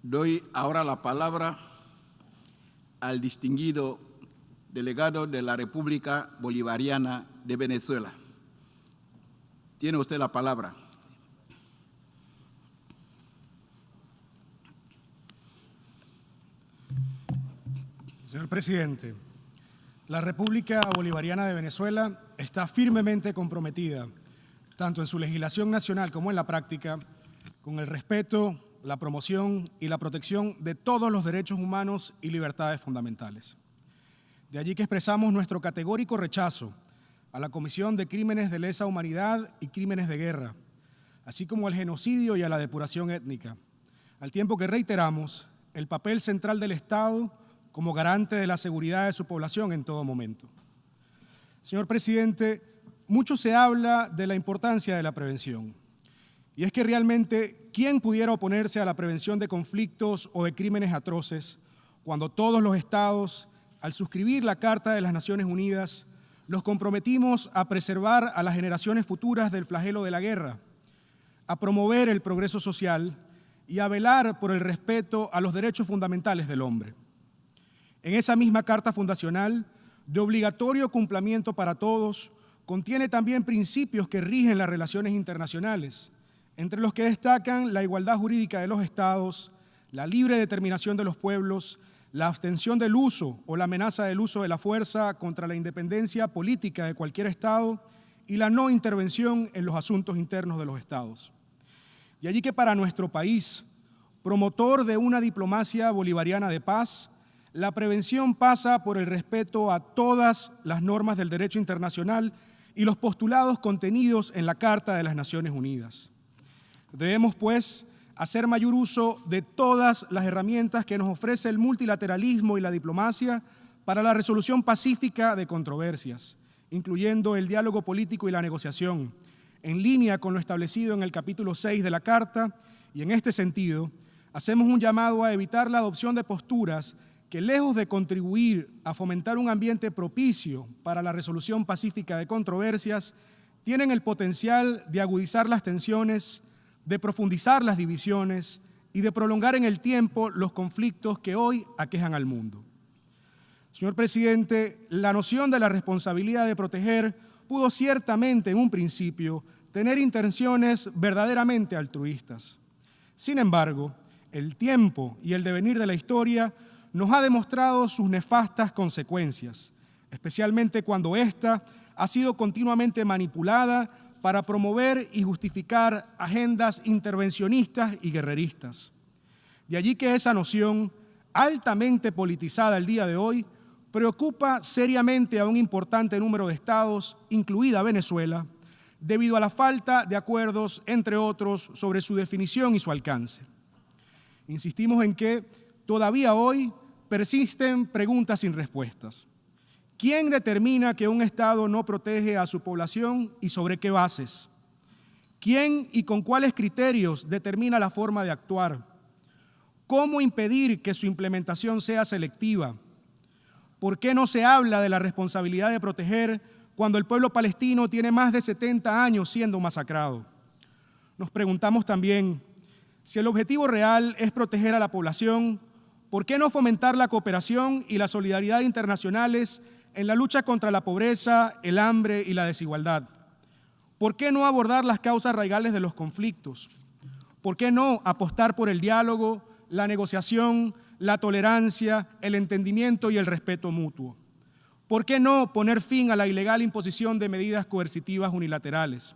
Doy ahora la palabra al distinguido delegado de la República Bolivariana de Venezuela. Tiene usted la palabra. Señor presidente, la República Bolivariana de Venezuela está firmemente comprometida, tanto en su legislación nacional como en la práctica, con el respeto, la promoción y la protección de todos los derechos humanos y libertades fundamentales. De allí que expresamos nuestro categórico rechazo a la comisión de crímenes de lesa humanidad y crímenes de guerra, así como al genocidio y a la depuración étnica, al tiempo que reiteramos el papel central del Estado como garante de la seguridad de su población en todo momento. Señor presidente, mucho se habla de la importancia de la prevención. Y es que realmente, ¿quién pudiera oponerse a la prevención de conflictos o de crímenes atroces cuando todos los estados, al suscribir la Carta de las Naciones Unidas, nos comprometimos a preservar a las generaciones futuras del flagelo de la guerra, a promover el progreso social y a velar por el respeto a los derechos fundamentales del hombre? En esa misma Carta Fundacional, de obligatorio cumplimiento para todos, contiene también principios que rigen las relaciones internacionales, entre los que destacan la igualdad jurídica de los estados, la libre determinación de los pueblos, la abstención del uso o la amenaza del uso de la fuerza contra la independencia política de cualquier estado y la no intervención en los asuntos internos de los estados. De allí que para nuestro país, promotor de una diplomacia bolivariana de paz, la prevención pasa por el respeto a todas las normas del derecho internacional y los postulados contenidos en la Carta de las Naciones Unidas. Debemos, pues, hacer mayor uso de todas las herramientas que nos ofrece el multilateralismo y la diplomacia para la resolución pacífica de controversias, incluyendo el diálogo político y la negociación, en línea con lo establecido en el capítulo 6 de la Carta, y en este sentido, hacemos un llamado a evitar la adopción de posturas que, lejos de contribuir a fomentar un ambiente propicio para la resolución pacífica de controversias, tienen el potencial de agudizar las tensiones, de profundizar las divisiones y de prolongar en el tiempo los conflictos que hoy aquejan al mundo. Señor presidente, la noción de la responsabilidad de proteger pudo ciertamente en un principio tener intenciones verdaderamente altruistas. Sin embargo, el tiempo y el devenir de la historia nos ha demostrado sus nefastas consecuencias, especialmente cuando ésta ha sido continuamente manipulada para promover y justificar agendas intervencionistas y guerreristas. De allí que esa noción, altamente politizada el día de hoy, preocupa seriamente a un importante número de estados, incluida Venezuela, debido a la falta de acuerdos, entre otros, sobre su definición y su alcance. Insistimos en que todavía hoy persisten preguntas sin respuestas. ¿Quién determina que un Estado no protege a su población y sobre qué bases? ¿Quién y con cuáles criterios determina la forma de actuar? ¿Cómo impedir que su implementación sea selectiva? ¿Por qué no se habla de la responsabilidad de proteger cuando el pueblo palestino tiene más de 70 años siendo masacrado? Nos preguntamos también, si el objetivo real es proteger a la población, ¿por qué no fomentar la cooperación y la solidaridad internacionales en la lucha contra la pobreza, el hambre y la desigualdad? ¿Por qué no abordar las causas raigales de los conflictos? ¿Por qué no apostar por el diálogo, la negociación, la tolerancia, el entendimiento y el respeto mutuo? ¿Por qué no poner fin a la ilegal imposición de medidas coercitivas unilaterales?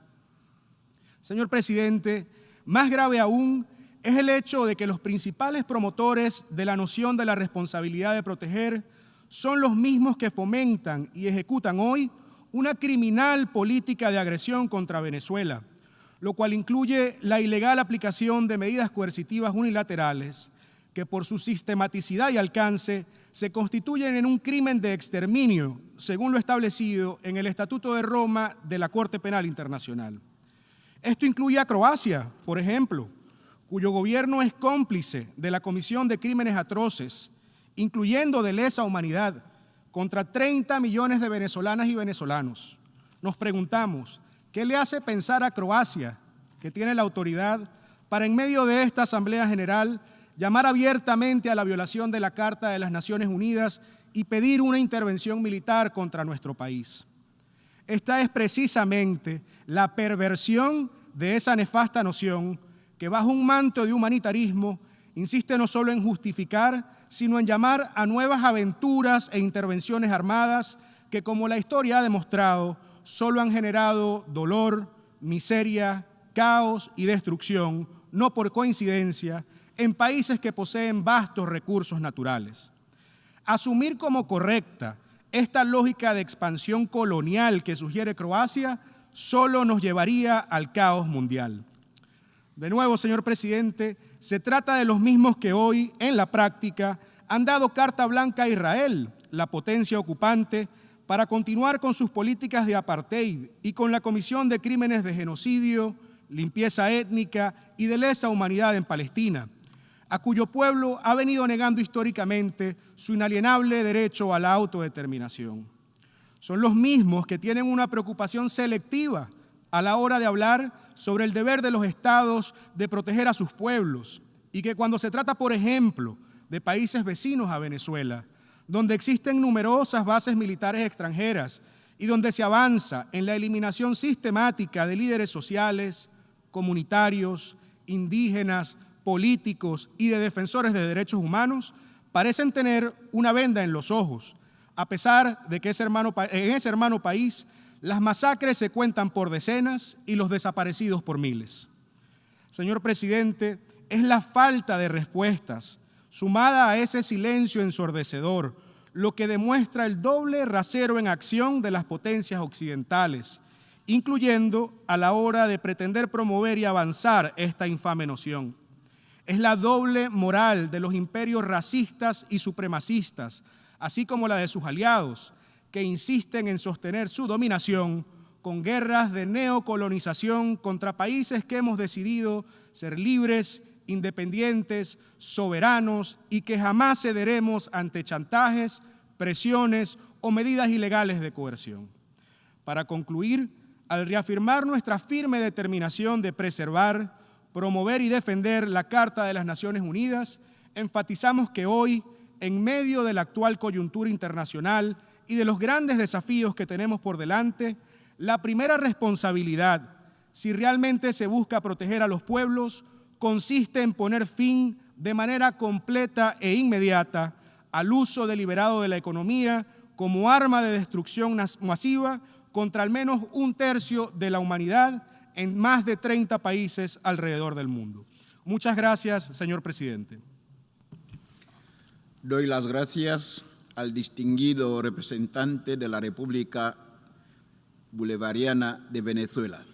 Señor presidente, más grave aún es el hecho de que los principales promotores de la noción de la responsabilidad de proteger son los mismos que fomentan y ejecutan hoy una criminal política de agresión contra Venezuela, lo cual incluye la ilegal aplicación de medidas coercitivas unilaterales que por su sistematicidad y alcance se constituyen en un crimen de exterminio, según lo establecido en el Estatuto de Roma de la Corte Penal Internacional. Esto incluye a Croacia, por ejemplo, cuyo gobierno es cómplice de la comisión de crímenes atroces, incluyendo de lesa humanidad, contra 30 millones de venezolanas y venezolanos. Nos preguntamos, ¿qué le hace pensar a Croacia, que tiene la autoridad, para en medio de esta Asamblea General llamar abiertamente a la violación de la Carta de las Naciones Unidas y pedir una intervención militar contra nuestro país. Esta es precisamente la perversión de esa nefasta noción que bajo un manto de humanitarismo insiste no solo en justificar, sino en llamar a nuevas aventuras e intervenciones armadas que, como la historia ha demostrado, solo han generado dolor, miseria, caos y destrucción, no por coincidencia, en países que poseen vastos recursos naturales. Asumir como correcta esta lógica de expansión colonial que sugiere Croacia solo nos llevaría al caos mundial. De nuevo, señor presidente, se trata de los mismos que hoy, en la práctica, han dado carta blanca a Israel, la potencia ocupante, para continuar con sus políticas de apartheid y con la comisión de crímenes de genocidio, limpieza étnica y de lesa humanidad en Palestina, a cuyo pueblo ha venido negando históricamente su inalienable derecho a la autodeterminación. Son los mismos que tienen una preocupación selectiva a la hora de hablar sobre el deber de los estados de proteger a sus pueblos y que cuando se trata, por ejemplo, de países vecinos a Venezuela, donde existen numerosas bases militares extranjeras y donde se avanza en la eliminación sistemática de líderes sociales, comunitarios, indígenas, políticos y de defensores de derechos humanos, parecen tener una venda en los ojos, a pesar de que en ese hermano país las masacres se cuentan por decenas y los desaparecidos por miles. Señor presidente, es la falta de respuestas, sumada a ese silencio ensordecedor, lo que demuestra el doble rasero en acción de las potencias occidentales, incluyendo a la hora de pretender promover y avanzar esta infame noción. Es la doble moral de los imperios racistas y supremacistas, así como la de sus aliados, que insisten en sostener su dominación con guerras de neocolonización contra países que hemos decidido ser libres, independientes, soberanos y que jamás cederemos ante chantajes, presiones o medidas ilegales de coerción. Para concluir, al reafirmar nuestra firme determinación de preservar, promover y defender la Carta de las Naciones Unidas, enfatizamos que hoy, en medio de la actual coyuntura internacional y de los grandes desafíos que tenemos por delante, la primera responsabilidad, si realmente se busca proteger a los pueblos, consiste en poner fin de manera completa e inmediata al uso deliberado de la economía como arma de destrucción masiva contra al menos 1/3 de la humanidad en más de 30 países alrededor del mundo. Muchas gracias, señor presidente. Doy las gracias al distinguido representante de la República Bolivariana de Venezuela.